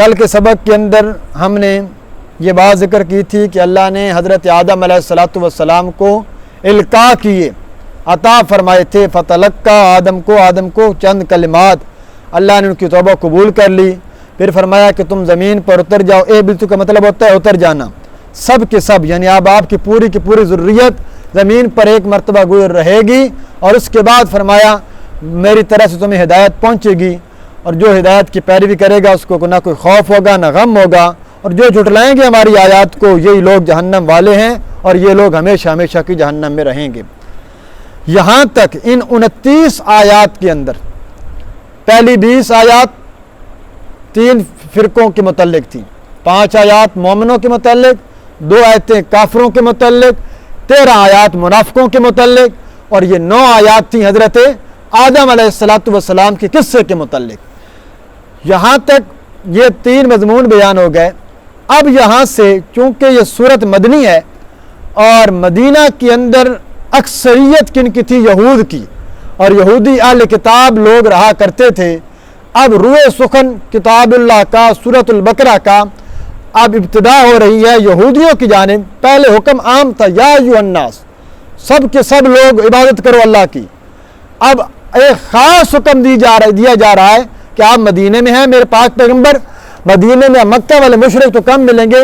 کل کے سبق کے اندر ہم نے یہ بات ذکر کی تھی کہ اللہ نے حضرت آدم علیہ السلام کو القاء کیے، عطا فرمائے تھے۔ فتلقى آدم کو چند کلمات، اللہ نے ان کی توبہ قبول کر لی۔ پھر فرمایا کہ تم زمین پر اتر جاؤ۔ اہبطوا کا مطلب ہوتا ہے اتر جانا، سب کے سب، یعنی اب آپ کی پوری ذریت زمین پر ایک مرتبہ گزر رہے گی، اور اس کے بعد فرمایا میری طرف سے تمہیں ہدایت پہنچے گی، اور جو ہدایت کی پیروی کرے گا اس کو نہ کوئی خوف ہوگا نہ غم ہوگا، اور جو جھٹلائیں گے ہماری آیات کو یہی لوگ جہنم والے ہیں، اور یہ لوگ ہمیشہ کی جہنم میں رہیں گے۔ یہاں تک ان 29 آیات کے اندر پہلی 20 آیات 3 فرقوں کے متعلق تھی، 5 آیات مومنوں کے متعلق، 2 آیتیں کافروں کے متعلق، 13 آیات منافقوں کے متعلق، اور یہ 9 آیات تھیں حضرت آدم علیہ السلام کے قصے کے متعلق۔ یہاں تک یہ 3 مضمون بیان ہو گئے۔ اب یہاں سے چونکہ یہ سورت مدنی ہے اور مدینہ کے اندر اکثریت کن کی تھی؟ یہود کی، اور یہودی اہل کتاب لوگ رہا کرتے تھے۔ اب روئے سخن کتاب اللہ کا سورۃ البقرہ کا اب ابتدا ہو رہی ہے یہودیوں کی جانب۔ پہلے حکم عام تھا، یا ایھا الناس، سب کے سب لوگ عبادت کرو اللہ کی۔ اب ایک خاص حکم دیا جا رہا ہے کہ آپ مدینے میں ہیں میرے پاک پیغمبر، مدینے میں مکہ والے مشرک تو کم ملیں گے،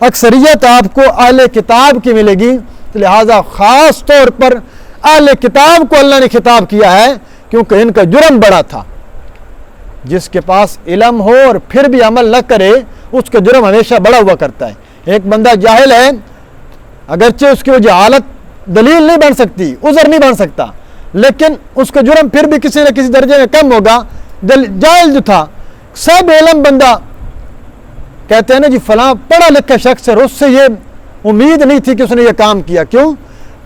اکثریت آپ کو اہل کتاب کی ملے گی، لہٰذا خاص طور پر اہل کتاب کو اللہ نے خطاب کیا ہے، کیونکہ ان کا جرم بڑا تھا۔ جس کے پاس علم ہو اور پھر بھی عمل نہ کرے اس کا جرم ہمیشہ بڑا ہوا کرتا ہے۔ ایک بندہ جاہل ہے، اگرچہ اس کی وہ جہالت دلیل نہیں بن سکتی، عذر نہیں بن سکتا، لیکن اس کا جرم پھر بھی کسی نہ کسی درجے میں کم ہوگا۔ جاہل جو تھا، سب علم بندہ کہتے ہیں نا جی فلاں پڑھا لکھا شخص ہے، اور اس سے یہ امید نہیں تھی کہ اس نے یہ کام کیا۔ کیوں؟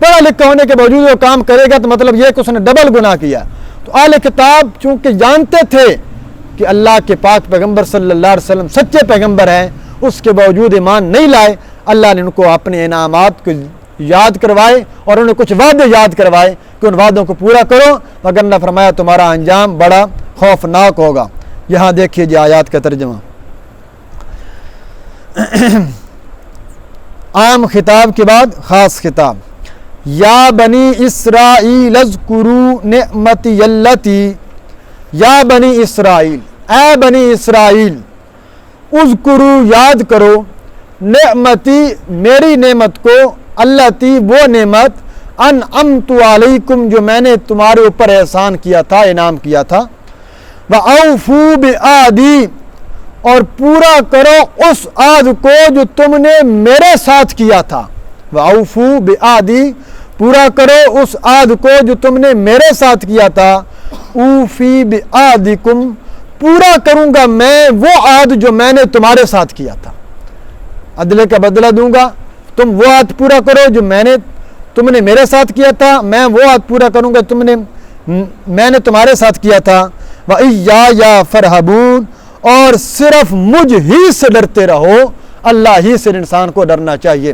پڑھا لکھا ہونے کے باوجود وہ کام کرے گا تو مطلب یہ کہ اس نے ڈبل گناہ کیا۔ تو اہل کتاب چونکہ جانتے تھے کہ اللہ کے پاک پیغمبر صلی اللہ علیہ وسلم سچے پیغمبر ہیں، اس کے باوجود ایمان نہیں لائے۔ اللہ نے ان کو اپنے انعامات کو یاد کروائے اور انہیں کچھ وعدے یاد کروائے کہ ان وعدوں کو پورا کرو، وگرنہ فرمایا تمہارا انجام بڑا خوفناک ہوگا۔ یہاں دیکھیے جی آیات کا ترجمہ۔ عام خطاب کے بعد خاص خطاب۔ یا بنی اسرائیل اذکروا نعمتی اللتی، یا بنی اسرائیل، اے بنی اسرائیل، اذکروا یاد کرو، نعمتی میری نعمت کو، اللتی وہ نعمت، انعمت علیکم جو میں نے تمہارے اوپر احسان کیا تھا، انعام کیا تھا، وَأَوْفُوا بِعَہدِی اور پورا کرو اس عہد کو جو تم نے میرے ساتھ کیا تھا۔ وَأَوْفُوا بِعَہدِی پورا کرو اس عہد کو جو تم نے میرے ساتھ کیا تھا۔ اوفی بعہدکم پورا کروں گا میں وہ عہد جو میں نے تمہارے ساتھ کیا تھا، عدلے کا بدلہ دوں گا، تم وہ عہد پورا کرو جو تم نے میرے ساتھ کیا تھا، میں وہ عہد پورا کروں گا میں نے تمہارے ساتھ کیا تھا۔ وَإِيَّايَ فَارْهَبُونِ اور صرف مجھ ہی سے ڈرتے رہو، اللہ ہی سے انسان کو ڈرنا چاہیے۔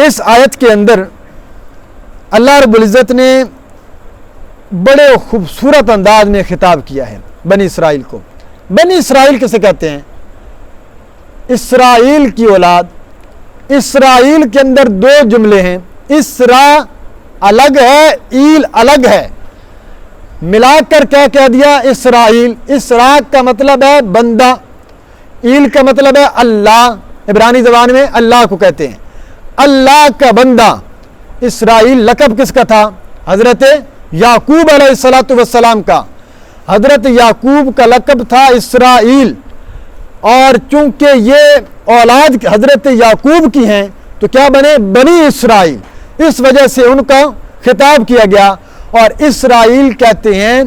اس آیت کے اندر اللہ رب العزت نے بڑے خوبصورت انداز میں خطاب کیا ہے بنی اسرائیل کو۔ بنی اسرائیل کسے کہتے ہیں؟ اسرائیل کی اولاد۔ اسرائیل کے اندر 2 جملے ہیں، اسرا الگ ہے، ایل الگ ہے، ملا کر کیا کہہ دیا؟ اسرائیل۔ اسرا کا مطلب ہے بندہ، ایل کا مطلب ہے اللہ، عبرانی زبان میں اللہ کو کہتے ہیں، اللہ کا بندہ۔ اسرائیل لقب کس کا تھا؟ حضرت یعقوب علیہ السلام کا۔ حضرت یعقوب کا لقب تھا اسرائیل، اور چونکہ یہ اولاد حضرت یعقوب کی ہیں تو کیا بنے؟ بنی اسرائیل۔ اس وجہ سے ان کا خطاب کیا گیا، اور اسرائیل کہتے ہیں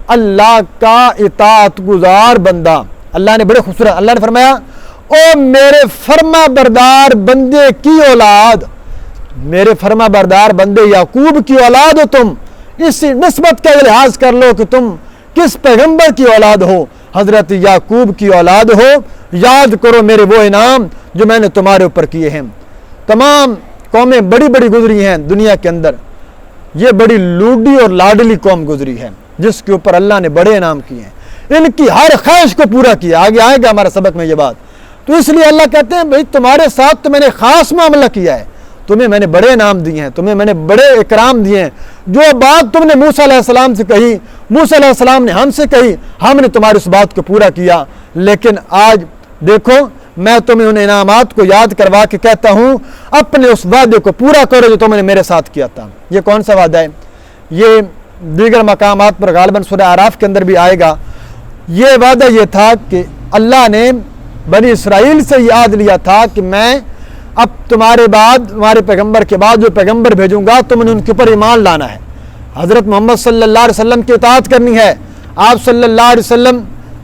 اللہ کا اطاعت گزار بندہ۔ اللہ نے بڑے خوبصورت، اللہ نے فرمایا او میرے فرما بردار بندے کی اولاد، میرے فرما بردار بندے یعقوب کی اولاد ہو تم، اسی نسبت کا لحاظ کر لو کہ تم کس پیغمبر کی اولاد ہو، حضرت یعقوب کی اولاد ہو، یاد کرو میرے وہ انعام جو میں نے تمہارے اوپر کیے ہیں۔ تمام قومیں بڑی بڑی گزری ہیں دنیا کے اندر، یہ بڑی لوڈی اور لاڈلی قوم گزری ہے جس کے اوپر اللہ نے بڑے انعام کیے ہیں۔ ان کی ہر خواہش کو پورا کیا. آگے آئے گا ہمارے سبق میں یہ بات. تو اس لیے اللہ کہتے ہیں بھائی تمہارے ساتھ تو میں نے خاص معاملہ کیا ہے, تمہیں میں نے بڑے انعام دیے ہیں, تمہیں میں نے بڑے اکرام دیے ہیں. جو بات تم نے موسیٰ علیہ السلام سے کہی, موسیٰ علیہ السلام نے ہم سے کہی, ہم نے تمہاری اس بات کو پورا کیا. لیکن آج دیکھو میں تمہیں ان انعامات کو یاد کروا کے کہتا ہوں اپنے اس وعدے کو پورا کرو جو تم نے میرے ساتھ کیا تھا. یہ کون سا وعدہ ہے؟ یہ دیگر مقامات پر غالباً سورہ اعراف کے اندر بھی آئے گا. یہ وعدہ یہ تھا کہ اللہ نے بنی اسرائیل سے یاد لیا تھا کہ میں اب تمہارے بعد, تمہارے پیغمبر کے بعد جو پیغمبر بھیجوں گا تم نے ان کے اوپر ایمان لانا ہے, حضرت محمد صلی اللہ علیہ وسلم کی اطاعت کرنی ہے. آپ صلی اللہ علیہ وسلم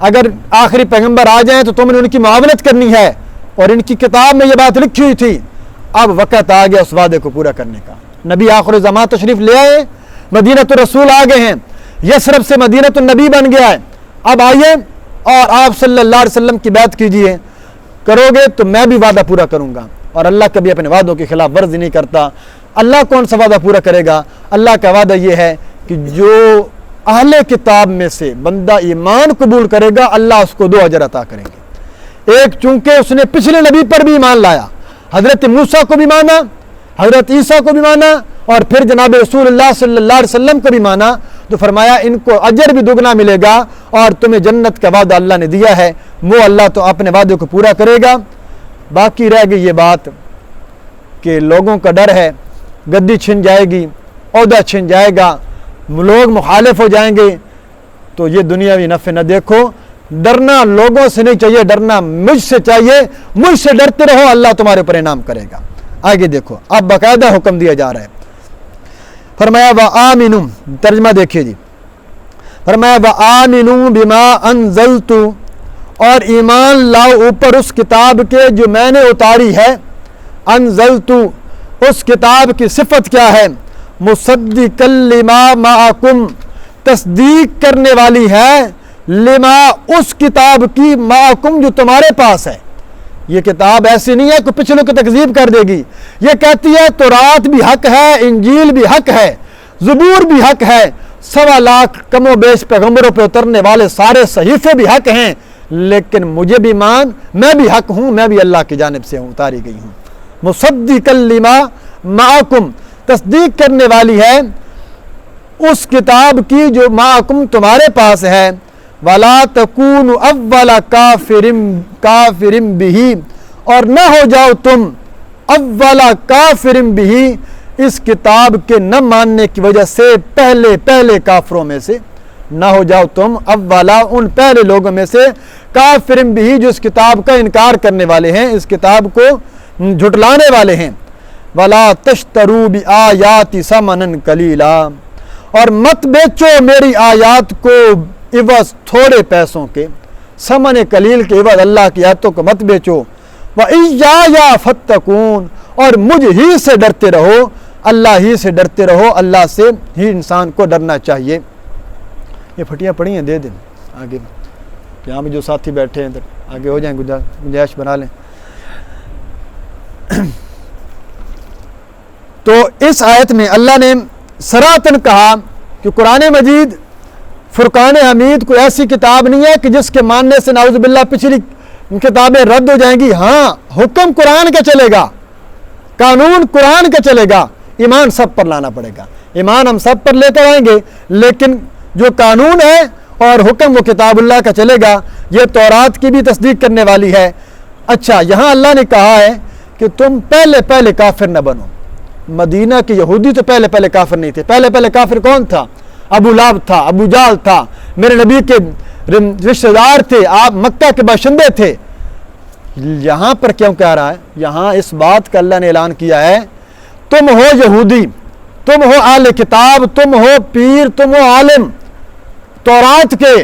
اگر آخری پیغمبر آ جائیں تو تم نے ان کی معاونت کرنی ہے, اور ان کی کتاب میں یہ بات لکھی ہوئی تھی. اب وقت آ گیا اس وعدے کو پورا کرنے کا. نبی آخر زمان تشریف لے آئے, مدینۃ الرسول آ گئے ہیں, یثرب سے مدینۃ النبی بن گیا ہے. اب آئیے اور آپ صلی اللہ علیہ وسلم کی بیعت کیجئے, کرو گے تو میں بھی وعدہ پورا کروں گا. اور اللہ کبھی اپنے وعدوں کی خلاف ورزی نہیں کرتا. اللہ کون سا وعدہ پورا کرے گا؟ اللہ کا وعدہ یہ ہے کہ جو اہل کتاب میں سے بندہ ایمان قبول کرے گا اللہ اس کو 2 اجر عطا کریں گے. ایک چونکہ اس نے پچھلے نبی پر بھی ایمان لایا, حضرت موسیٰ کو بھی مانا, حضرت عیسیٰ کو بھی مانا, اور پھر جناب رسول اللہ صلی اللہ علیہ وسلم کو بھی مانا, تو فرمایا ان کو اجر بھی دگنا ملے گا اور تمہیں جنت کا وعدہ اللہ نے دیا ہے, وہ اللہ تو اپنے وعدے کو پورا کرے گا. باقی رہ گئی یہ بات کہ لوگوں کا ڈر ہے گدی چھن جائے گی, عہدہ چھن جائے گا, لوگ مخالف ہو جائیں گے. تو یہ دنیاوی نفع نہ دیکھو, ڈرنا لوگوں سے نہیں چاہیے, ڈرنا مجھ سے چاہیے. مجھ سے ڈرتے رہو, اللہ تمہارے اوپر انعام کرے گا. آگے دیکھو اب باقاعدہ حکم دیا جا رہا ہے. فرمایا وآمنوا, ترجمہ دیکھیے جی, فرمایا وآمنوا بما انزلت, اور ایمان لاؤ اوپر اس کتاب کے جو میں نے اتاری ہے. انزلت, اس کتاب کی صفت کیا ہے؟ مصدقا لما معکم, تصدیق کرنے والی ہے, لما, اس کتاب کی, معکم جو تمہارے پاس ہے. یہ کتاب ایسی نہیں ہے کہ پچھلوں کی تکذیب کر دے گی. یہ کہتی ہے تورات بھی حق ہے, انجیل بھی حق ہے, زبور بھی حق ہے, 1.25 لاکھ کم و بیش پیغمبروں پہ اترنے والے سارے صحیفے بھی حق ہیں, لیکن مجھے بھی مان, میں بھی حق ہوں, میں بھی اللہ کی جانب سے ہوں, اتاری گئی ہوں. مصدقا لما معکم, تصدیق کرنے والی ہے اس کتاب کی جو معکم تمہارے پاس ہے. وَلَا تَكُونُوا أَوَّلَ كَافِرٍ بِهِ, اور نہ ہو جاؤ تم اول کافر بِهِ, اس کتاب کے نہ ماننے کی وجہ سے پہلے کافروں میں سے. نہ ہو جاؤ تم اولا, ان پہلے لوگوں میں سے, کافر بِهِ, جو اس کتاب کا انکار کرنے والے ہیں, اس کتاب کو جھٹلانے والے ہیں. وَلَا تَشْتَرُوا بِآيَاتِ ثَمَنًا قَلِيلًا, اور مت بیچو میری آیات کو عوض تھوڑے پیسوں کے, ثمن قلیل کے عوض اللہ کی آیاتوں کو مت بیچو. وَإِيَّايَ فَاتَّقُونَ, اور مجھ ہی سے ڈرتے رہو, اللہ ہی سے ڈرتے رہو, اللہ سے ہی انسان کو ڈرنا چاہیے. یہ پھٹیاں پڑی ہیں, دے دیں آگے, یہاں بھی جو ساتھی بیٹھے ہیں ادھر آگے ہو جائیں, گنجائش بنا لیں. تو اس آیت میں اللہ نے صراحتاً کہا کہ قرآن مجید فرقان حمید کوئی ایسی کتاب نہیں ہے کہ جس کے ماننے سے نعوذ باللہ پچھلی کتابیں رد ہو جائیں گی. ہاں حکم قرآن کا چلے گا, قانون قرآن کا چلے گا, ایمان سب پر لانا پڑے گا. ایمان ہم سب پر لے کر آئیں گے, لیکن جو قانون ہے اور حکم وہ کتاب اللہ کا چلے گا. یہ تورات کی بھی تصدیق کرنے والی ہے. اچھا, یہاں اللہ نے کہا ہے کہ تم پہلے کافر نہ بنو. مدینہ کے یہودی تو پہلے کافر نہیں تھے. پہلے کافر کون تھا؟ ابو لہب تھا, ابو جہل تھا, میرے نبی کے رشتہ دار تھے, آپ مکہ کے باشندے تھے. یہاں پر کیوں کہہ رہا ہے؟ یہاں اس بات کا اللہ نے اعلان کیا ہے, تم ہو یہودی, تم ہو اہل کتاب, تم ہو پیر, تم ہو عالم. تورات کے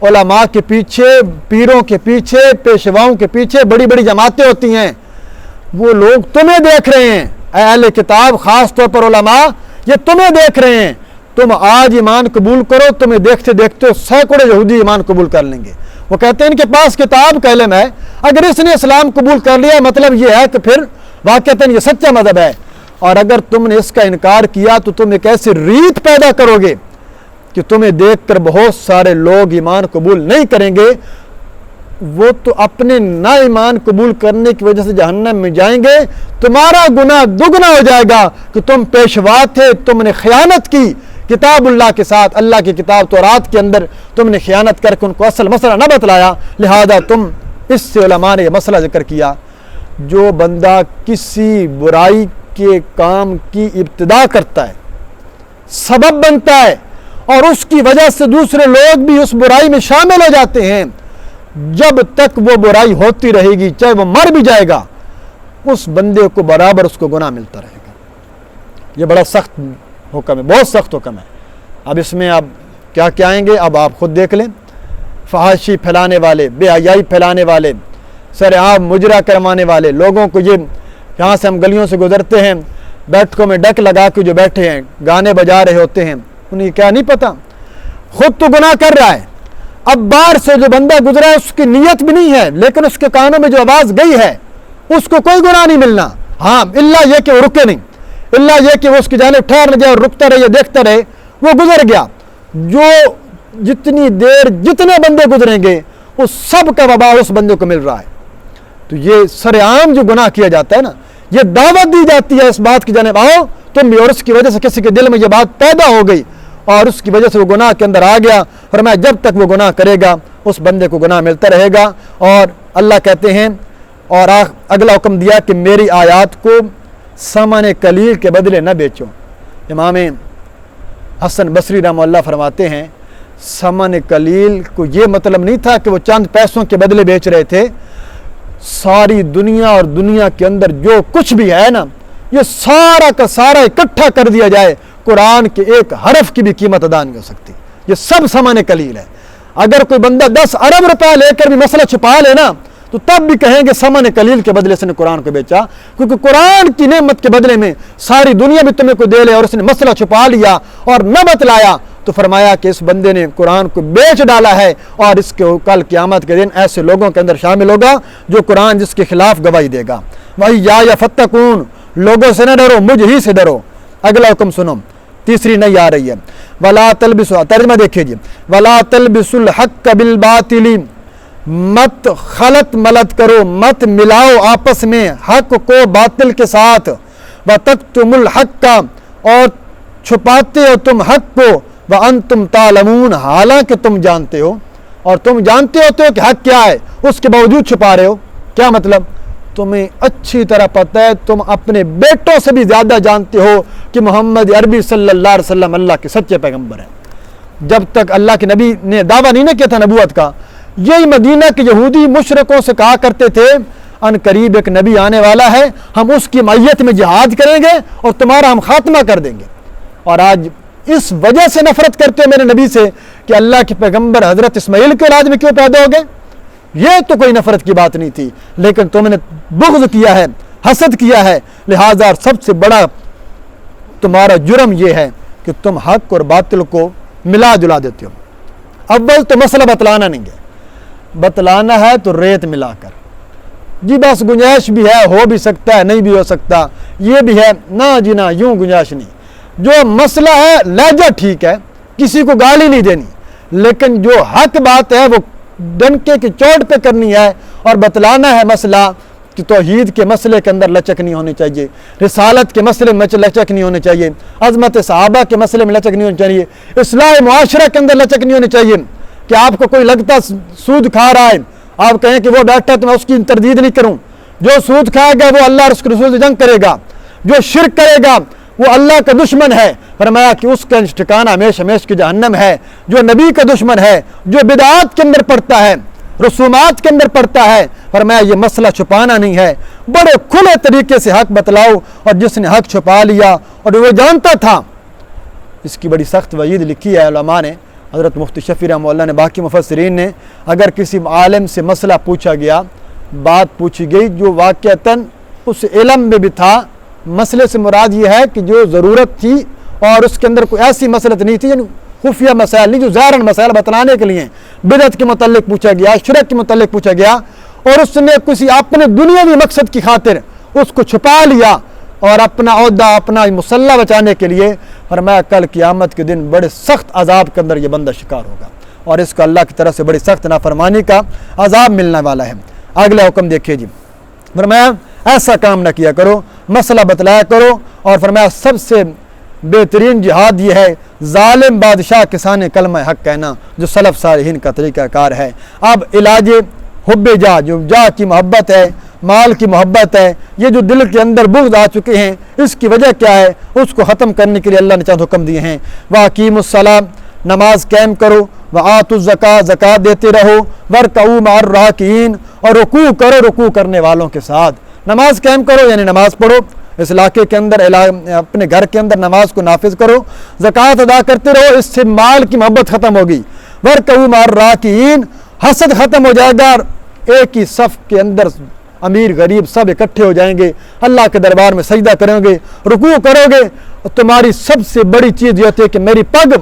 علماء کے پیچھے, پیروں کے پیچھے, پیشواؤں کے پیچھے بڑی جماعتیں ہوتی ہیں. وہ لوگ تمہیں دیکھ رہے ہیں, اہل کتاب خاص طور پر علماء, یہ تمہیں دیکھ رہے ہیں. تم آج ایمان قبول کرو, تمہیں دیکھتے دیکھتے سینکڑوں یہودی ایمان قبول کر لیں گے. وہ کہتے ہیں ان کے پاس کتاب کا علم ہے, اگر اس نے اسلام قبول کر لیا مطلب یہ ہے کہ پھر واقعتاً یہ سچا مذہب ہے. اور اگر تم نے اس کا انکار کیا تو تم ایک ایسی ریت پیدا کرو گے کہ تمہیں دیکھ کر بہت سارے لوگ ایمان قبول نہیں کریں گے، وہ تو اپنے نا ایمان قبول کرنے کی وجہ سے جہنم میں جائیں گے، تمہارا گناہ دگنا ہو جائے گا کہ تم پیشوا تھے، تم نے خیانت کی کتاب اللہ کے ساتھ، اللہ کی کتاب تورات کے اندر تم نے خیانت کر کے ان کو اصل مسئلہ نہ بتلایا، لہذا تم اس سے علماء نے یہ مسئلہ ذکر کیا۔ جو بندہ کسی برائی کے کام کی ابتدا کرتا ہے، سبب بنتا ہے، اور اس کی وجہ سے دوسرے لوگ بھی اس برائی میں شامل ہو جاتے ہیں، جب تک وہ برائی ہوتی رہے گی، چاہے وہ مر بھی جائے گا، اس بندے کو برابر اس کو گناہ ملتا رہے گا۔ یہ بڑا سخت حکم ہے، بہت سخت حکم ہے۔ اب اس میں اب کیا کیا آئیں گے، اب آپ خود دیکھ لیں۔ فحاشی پھیلانے والے، بے حیائی پھیلانے والے، سر عام مجرا کروانے والے لوگوں کو، یہ یہاں سے ہم گلیوں سے گزرتے ہیں، بیٹھکوں میں ڈک لگا کے جو بیٹھے ہیں، گانے بجا رہے ہوتے ہیں، انہیں کیا نہیں پتا، خود تو گناہ کر رہا ہے، اب باہر سے جو بندہ گزرا ہے اس کی نیت بھی نہیں ہے، لیکن اس کے کانوں میں جو آواز گئی ہے اس کو کوئی گناہ نہیں ملنا، ہاں اللہ یہ کہ وہ رکے نہیں، اللہ یہ کہ وہ اس کی جانب ٹھہر نہ جائے اور رکتا رہے، دیکھتا رہے، وہ گزر گیا۔ جو جتنی دیر جتنے بندے گزریں گے اس سب کا وبال اس بندے کو مل رہا ہے۔ تو یہ سر عام جو گناہ کیا جاتا ہے نا، یہ دعوت دی جاتی ہے اس بات کی جانب آؤ تم بھی، اور اس کی وجہ سے کسی کے دل میں یہ بات پیدا ہو گئی اور اس کی وجہ سے وہ گناہ کے اندر آ گیا، فرمایا جب تک وہ گناہ کرے گا اس بندے کو گناہ ملتا رہے گا۔ اور اللہ کہتے ہیں، اور اگلا حکم دیا کہ میری آیات کو ثمن قلیل کے بدلے نہ بیچو۔ امام حسن بصری رحمہ اللہ فرماتے ہیں ثمن قلیل کو یہ مطلب نہیں تھا کہ وہ چند پیسوں کے بدلے بیچ رہے تھے، ساری دنیا اور دنیا کے اندر جو کچھ بھی ہے نا، یہ سارا کا سارا اکٹھا کر دیا جائے، قرآن کے ایک حرف کی بھی قیمت ادا نہیں ہو سکتی، یہ سب ثمن قلیل ہے۔ اگر کوئی بندہ 10 ارب روپے لے کر بھی مسئلہ چھپا لے نا، تو تب بھی کہیں گے ثمن قلیل کے بدلے سے نے قرآن کو بیچا، کیونکہ قرآن کی نعمت کے بدلے میں ساری دنیا بھی تمہیں کو دے لے اور اس نے مسئلہ چھپا لیا اور نہ بتلایا، تو فرمایا کہ اس بندے نے قرآن کو بیچ ڈالا ہے، اور اس کے کل قیامت کے دن ایسے لوگوں کے اندر شامل ہوگا جو قرآن جس کے خلاف گواہی دے گا۔ وہی یا فتقون، لوگوں سے نہ ڈرو، مجھ ہی سے ڈرو۔ اگلا حکم سنو، تیسری نہیں آ رہی ہے، ولا تلبسوا، ترجمہ دیکھیے جی، ولا تلبسوا الحق بالباطل، مت خلط ملط کرو، مت ملاؤ آپس میں حق کو باطل کے ساتھ، وتکتموا الحق، اور چھپاتے ہو تم حق کو، وانتم تعلمون، حالانکہ تم جانتے ہو، اور تم جانتے ہوتے ہو کہ حق کیا ہے، اس کے باوجود چھپا رہے ہو۔ کیا مطلب؟ تمہیں اچھی طرح پتہ ہے، تم اپنے بیٹوں سے بھی زیادہ جانتے ہو کہ محمد عربی صلی اللہ علیہ وسلم اللہ کے سچے پیغمبر ہیں۔ جب تک اللہ کے نبی نے دعویٰ نہیں نہ کیا تھا نبوت کا، یہی مدینہ کے یہودی مشرکوں سے کہا کرتے تھے ان قریب ایک نبی آنے والا ہے، ہم اس کی معیت میں جہاد کریں گے اور تمہارا ہم خاتمہ کر دیں گے۔ اور آج اس وجہ سے نفرت کرتے ہو میرے نبی سے کہ اللہ کے پیغمبر حضرت اسماعیل کے اولاد میں کیوں پیدا ہو گئے؟ یہ تو کوئی نفرت کی بات نہیں تھی، لیکن تم نے بغض کیا ہے، حسد کیا ہے، لہذا سب سے بڑا تمہارا جرم یہ ہے کہ تم حق اور باطل کو ملا جلا دیتے ہو۔ اول تو مسئلہ بتلانا نہیں ہے، بتلانا ہے تو ریت ملا کر، جی بس گنجائش بھی ہے، ہو بھی سکتا ہے، نہیں بھی ہو سکتا، یہ بھی ہے، نہ جی نہ، یوں گنجائش نہیں۔ جو مسئلہ ہے لہجہ ٹھیک ہے، کسی کو گالی نہیں دینی، لیکن جو حق بات ہے وہ ڈنکے کی چوٹ پہ کرنی ہے اور بتلانا ہے مسئلہ کہ توحید کے مسئلے کے اندر لچک نہیں ہونی چاہیے، رسالت کے مسئلے میں لچک نہیں ہونی چاہیے، عظمت صحابہ کے مسئلے میں لچک نہیں ہونی چاہیے، اصلاح معاشرہ کے اندر لچک نہیں ہونی چاہیے کہ آپ کو کوئی لگتا سود کھا رہا ہے، آپ کہیں کہ وہ بیٹھا تو میں اس کی تردید نہیں کروں۔ جو سود کھائے گا وہ اللہ اور اس کے رسول سے جنگ کرے گا، جو شرک کرے گا وہ اللہ کا دشمن ہے، فرمایا کہ اس کا ٹھکانہ ہمیشہ ہمیشہ کی جہنم ہے۔ جو نبی کا دشمن ہے، جو بدعات کے اندر پڑتا ہے، رسومات کے اندر پڑتا ہے، فرمایا یہ مسئلہ چھپانا نہیں ہے، بڑے کھلے طریقے سے حق بتلاؤ، اور جس نے حق چھپا لیا اور وہ جانتا تھا، اس کی بڑی سخت وعید لکھی ہے علماء نے، حضرت مفتی شفیع رحمہ اللہ نے، باقی مفسرین نے۔ اگر کسی عالم سے مسئلہ پوچھا گیا، بات پوچھی گئی جو واقعتاً اس علم میں بھی تھا، مسئلے سے مراد یہ ہے کہ جو ضرورت تھی اور اس کے اندر کوئی ایسی مسئلت نہیں تھی، یعنی خفیہ مسائل نہیں، جو ظاہراً مسائل بتلانے کے لیے بدعت کے متعلق پوچھا گیا، شرک کے متعلق پوچھا گیا، اور اس نے کسی اپنے دنیاوی مقصد کی خاطر اس کو چھپا لیا، اور اپنا عہدہ اپنا مسلح بچانے کے لیے، فرمایا کل قیامت کے دن بڑے سخت عذاب کے اندر یہ بندہ شکار ہوگا، اور اس کو اللہ کی طرف سے بڑی سخت نافرمانی کا عذاب ملنے والا ہے۔ اگلا حکم دیکھیے جی، فرمایا ایسا کام نہ کیا کرو، مسئلہ بتلایا کرو، اور فرمایا سب سے بہترین جہاد یہ ہے ظالم بادشاہ کے سامنے کلمہ حق کہنا، جو سلف صالحین کا طریقہ کار ہے۔ اب علاج حب جا، جو جا کی محبت ہے، مال کی محبت ہے، یہ جو دل کے اندر بغض آ چکے ہیں، اس کی وجہ کیا ہے؟ اس کو ختم کرنے کے لیے اللہ نے چند حکم دیے ہیں۔ وَأَقِیمُوا الصَّلَاةَ، نماز قائم کرو، وَآتُوا الزَّکَاةَ، زکوٰۃ دیتے رہو، وَارْکَعُوا مَعَ الرَّاکعِینَ، اور رکوع کرو رکوع کرنے والوں کے ساتھ۔ نماز قائم کرو یعنی نماز پڑھو، اس علاقے کے اندر اپنے گھر کے اندر نماز کو نافذ کرو، زکوٰۃ ادا کرتے رہو، اس سے مال کی محبت ختم ہوگی۔ وَارْکَعُوا مَعَ الرَّاکعِینَ، حسد ختم ہو جائے گا، ایک ہی صف کے اندر امیر غریب سب اکٹھے ہو جائیں گے، اللہ کے دربار میں سجدہ کریں گے، رکوع کرو گے، اور تمہاری سب سے بڑی چیز یہ ہوتی ہے کہ میری پگ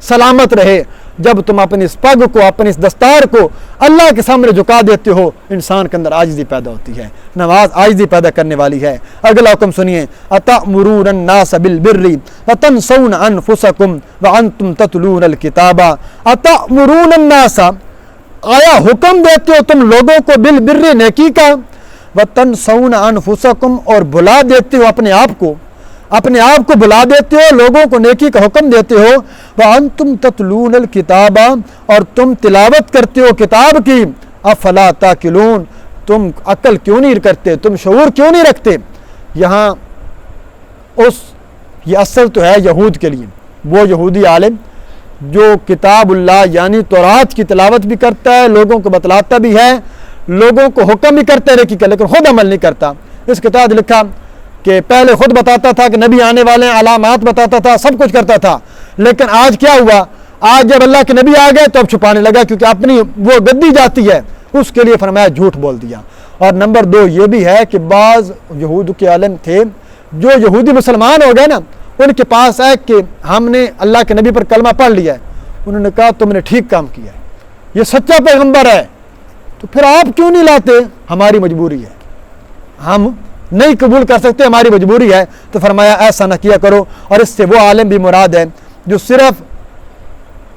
سلامت رہے۔ جب تم اپنی اس پگ کو، اپنی اس دستار کو اللہ کے سامنے جھکا دیتے ہو، انسان کے اندر عاجزی پیدا ہوتی ہے۔ نماز عاجزی پیدا کرنے والی ہے۔ اگلا حکم سنیے، أَتَأْمُرُونَ النَّاسَ بِالْبِرِّ وَتَنْسَوْنَ أَنفُسَكُمْ وَأَنْتُمْ تَتْلُونَ الْكِتَابَ۔ أَتَأْمُرُونَ النَّاسَ، آیا حکم دیتے ہو تم لوگوں کو بالبر، نیکی کا، وَتَنْسَوْنَ أَنفُسَكُمْ، اور بھلا دیتے ہو اپنے آپ کو، اپنے آپ کو بھلا دیتے ہو، لوگوں کو نیکی کا حکم دیتے ہو۔ وَأَنْتُمْ تَتْلُونَ الْكِتَابَ، اور تم تلاوت کرتے ہو کتاب کی۔ أَفَلَا تَعْقِلُونَ، تم عقل کیوں نہیں کرتے، تم شعور کیوں نہیں رکھتے؟ یہاں یہ اصل تو ہے یہود کے لیے، وہ یہودی عالم جو کتاب اللہ یعنی تورات کی تلاوت بھی کرتا ہے، لوگوں کو بتلاتا بھی ہے، لوگوں کو حکم بھی کرتا ہے نیکی کا، لیکن خود عمل نہیں کرتا۔ اس کے تحت لکھا کہ پہلے خود بتاتا تھا کہ نبی آنے والے ہیں، علامات بتاتا تھا، سب کچھ کرتا تھا، لیکن آج کیا ہوا؟ آج جب اللہ کے نبی آ گئے تو اب چھپانے لگا، کیونکہ اپنی وہ گدی جاتی ہے، اس کے لیے فرمایا جھوٹ بول دیا۔ اور نمبر 2 یہ بھی ہے کہ بعض یہود کے عالم تھے جو یہودی مسلمان ہو گئے نا، ان کے پاس ہے کہ ہم نے اللہ کے نبی پر کلمہ پڑھ لیا ہے، انہوں نے کہا تم نے ٹھیک کام کیا ہے، یہ سچا پیغمبر ہے، تو پھر آپ کیوں نہیں لاتے؟ ہماری مجبوری ہے، ہم نہیں قبول کر سکتے، ہماری مجبوری ہے۔ تو فرمایا ایسا نہ کیا کرو۔ اور اس سے وہ عالم بھی مراد ہے جو صرف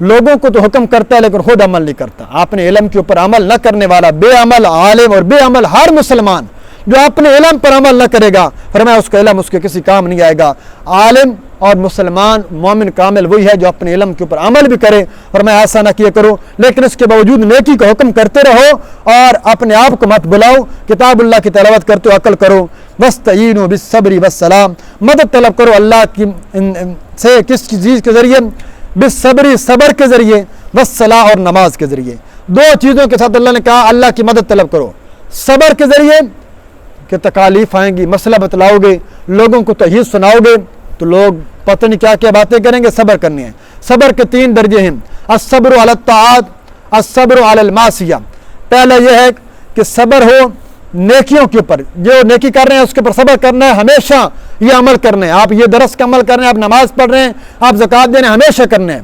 لوگوں کو تو حکم کرتا ہے لیکن خود عمل نہیں کرتا، اپنے علم کے اوپر عمل نہ کرنے والا بے عمل عالم، اور بے عمل ہر مسلمان جو اپنے علم پر عمل نہ کرے گا، فرمایا اس کا علم اس کے کسی کام نہیں آئے گا۔ عالم اور مسلمان مومن کامل وہی ہے جو اپنے علم کے اوپر عمل بھی کرے، فرمایا ایسا نہ کیا کرو، لیکن اس کے باوجود نیکی کا حکم کرتے رہو اور اپنے آپ کو مت بلاؤ، کتاب اللہ کی تلاوت کرتے ہو عقل کرو۔ وَاسْتَعِینُوا بِالصَّبْرِ وَالصَّلَاةِ، مدد طلب کرو اللہ کی سے، کس چیز کے ذریعے؟ بالصبر، صبر کے ذریعے، والصلاۃ، اور نماز کے ذریعے۔ 2 چیزوں کے ساتھ اللہ نے کہا اللہ کی مدد طلب کرو۔ صبر کے ذریعے کہ تکالیف آئیں گی، مسئلہ بتلاؤ گے، لوگوں کو توحید سناؤ گے تو لوگ پتہ نہیں کیا کیا باتیں کریں گے، صبر کرنی ہے۔ صبر کے 3 درجے ہیں، الصبر علی الطاعات، الصبر علی المعصیہ۔ پہلا یہ ہے کہ صبر ہو نیکیوں کے اوپر، جو نیکی کر رہے ہیں اس کے اوپر صبر کرنا ہے، ہمیشہ یہ عمل کرنا ہے۔ آپ یہ درس کا عمل کر رہے ہیں، آپ نماز پڑھ رہے ہیں، آپ زکوٰۃ دے رہے ہیں، ہمیشہ کرنا ہے۔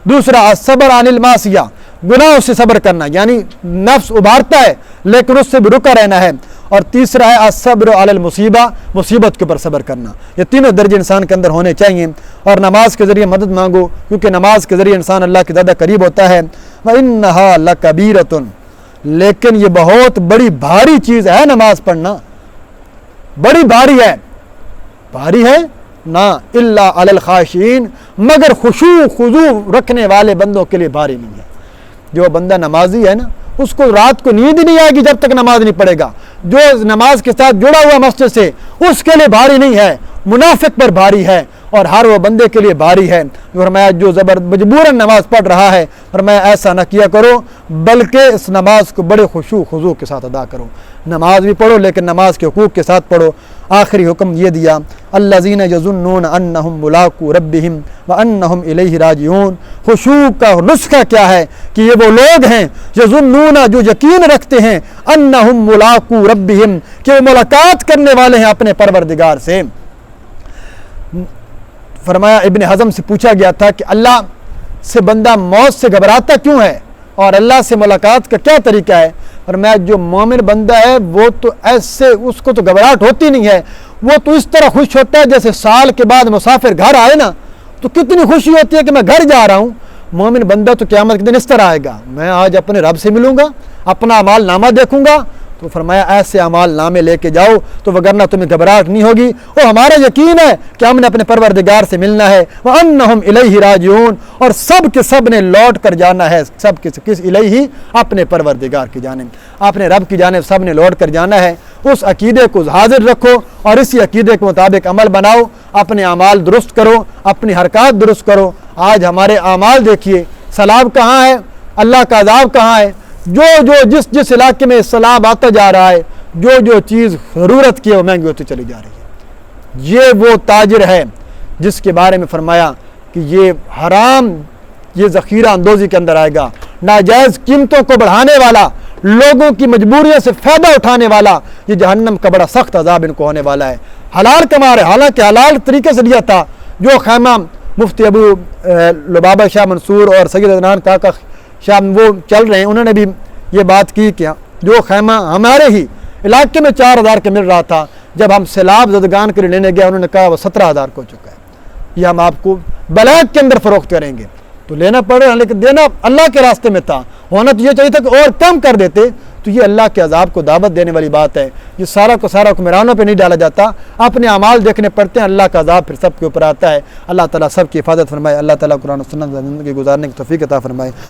دوسرا الصبر عن المعصیہ، گناہوں سے صبر کرنا، یعنی نفس ابھارتا ہے لیکن اس سے بھی رکا رہنا ہے۔ اور تیسرا ہے الصبر علی المصیبہ، مصیبت کے اوپر صبر کرنا۔ یہ تینوں درجے انسان کے اندر ہونے چاہیے۔ اور نماز کے ذریعے مدد مانگو، کیونکہ نماز کے ذریعے انسان اللہ کے زیادہ قریب ہوتا ہے۔ وَإِنَّهَا لَكَبِيرَةٌ، لیکن یہ بہت بڑی بھاری چیز ہے، نماز پڑھنا بڑی بھاری ہے۔ بھاری ہے نہ الا علی الخاشعین، مگر خشوع خضوع رکھنے والے بندوں کے لیے بھاری نہیں ہے۔ جو بندہ نمازی ہے نا، اس کو رات کو نیند نہیں آئے گی جب تک نماز نہیں پڑھے گا۔ جو نماز کے ساتھ جڑا ہوا مسجد سے، اس کے لیے بھاری نہیں ہے، منافق پر بھاری ہے، اور ہر وہ بندے کے لیے بھاری ہے۔ فرمایا جو مجبوراً نماز پڑھ رہا ہے، فرمایا ایسا نہ کیا کرو، بلکہ اس نماز کو بڑے خشوع خضوع کے ساتھ ادا کرو۔ نماز بھی پڑھو لیکن نماز کے حقوق کے ساتھ پڑھو۔ آخری حکم یہ دیا، الذین یظنون انہم ملاقو ربہم وانہم الیہ راجعون۔ خشوع کا نسخہ کیا ہے کہ یہ وہ لوگ ہیں یظنون، جو یقین رکھتے ہیں، انہم ملاقو ربہم، کہ وہ ملاقات کرنے والے ہیں اپنے پروردگار سے۔ فرمایا ابن حزم سے پوچھا گیا تھا کہ اللہ سے بندہ موت سے گھبراتا کیوں ہے اور اللہ سے ملاقات کا کیا طریقہ ہے؟ فرمایا جو مومن بندہ ہے وہ تو ایسے، اس کو تو گھبراہٹ ہوتی نہیں ہے، وہ تو اس طرح خوش ہوتا ہے جیسے سال کے بعد مسافر گھر آئے نا تو کتنی خوشی ہوتی ہے کہ میں گھر جا رہا ہوں۔ مومن بندہ تو قیامت کے دن اس طرح آئے گا، میں آج اپنے رب سے ملوں گا، اپنا اعمال نامہ دیکھوں گا، تو فرمایا ایسے اعمال نامے لے کے جاؤ تو وگرنہ تمہیں گھبراہٹ نہیں ہوگی، اور ہمارا یقین ہے کہ ہم نے اپنے پروردگار سے ملنا ہے، وَأَنَّهُمْ إِلَيْهِ راجعون، اور سب کے سب نے لوٹ کر جانا ہے، سب کے کس الیہ، اپنے پروردگار کی جانب، اپنے رب کی جانب سب نے لوٹ کر جانا ہے۔ اس عقیدے کو حاضر رکھو اور اسی عقیدے کے مطابق عمل بناؤ، اپنے اعمال درست کرو، اپنی حرکات درست کرو۔ آج ہمارے اعمال دیکھیے، سیلاب کہاں ہے، اللہ کا عذاب کہاں ہے، جس علاقے میں سیلاب آتا جا رہا ہے، جو چیز ضرورت کی ہے وہ مہنگی ہوتی چلی جا رہی ہے۔ یہ وہ تاجر ہے جس کے بارے میں فرمایا کہ یہ حرام، یہ ذخیرہ اندوزی کے اندر آئے گا، ناجائز قیمتوں کو بڑھانے والا، لوگوں کی مجبوریوں سے فائدہ اٹھانے والا، یہ جہنم کا بڑا سخت عذاب ان کو ہونے والا ہے۔ حلال کما رہے، حالانکہ حلال طریقے سے لیا تھا۔ جو خیمہ مفتی ابو لبابہ شاہ منصور اور سید عدنان کاکا شاہ وہ چل رہے ہیں، انہوں نے بھی یہ بات کی کہ جو خیمہ ہمارے ہی علاقے میں 4000 کا مل رہا تھا، جب ہم سیلاب زدگان کے لیے لینے گئے انہوں نے کہا وہ 17000 کو چکا ہے، یہ ہم آپ کو بلیک کے اندر فروخت کریں گے۔ تو لینا پڑ رہا ہے، لیکن دینا اللہ کے راستے میں تھا، ہونا تو یہ چاہیے تھا کہ اور کم کر دیتے۔ تو یہ اللہ کے عذاب کو دعوت دینے والی بات ہے۔ یہ سارا حکمرانوں پہ نہیں ڈالا جاتا، اپنے اعمال دیکھنے پڑتے ہیں، اللہ کا عذاب پھر سب کے اوپر آتا ہے۔ اللہ تعالیٰ سب کی حفاظت فرمائے، اللہ تعالیٰ قرآن و سنت زندگی گزارنے کی توفیق عطا فرمائے۔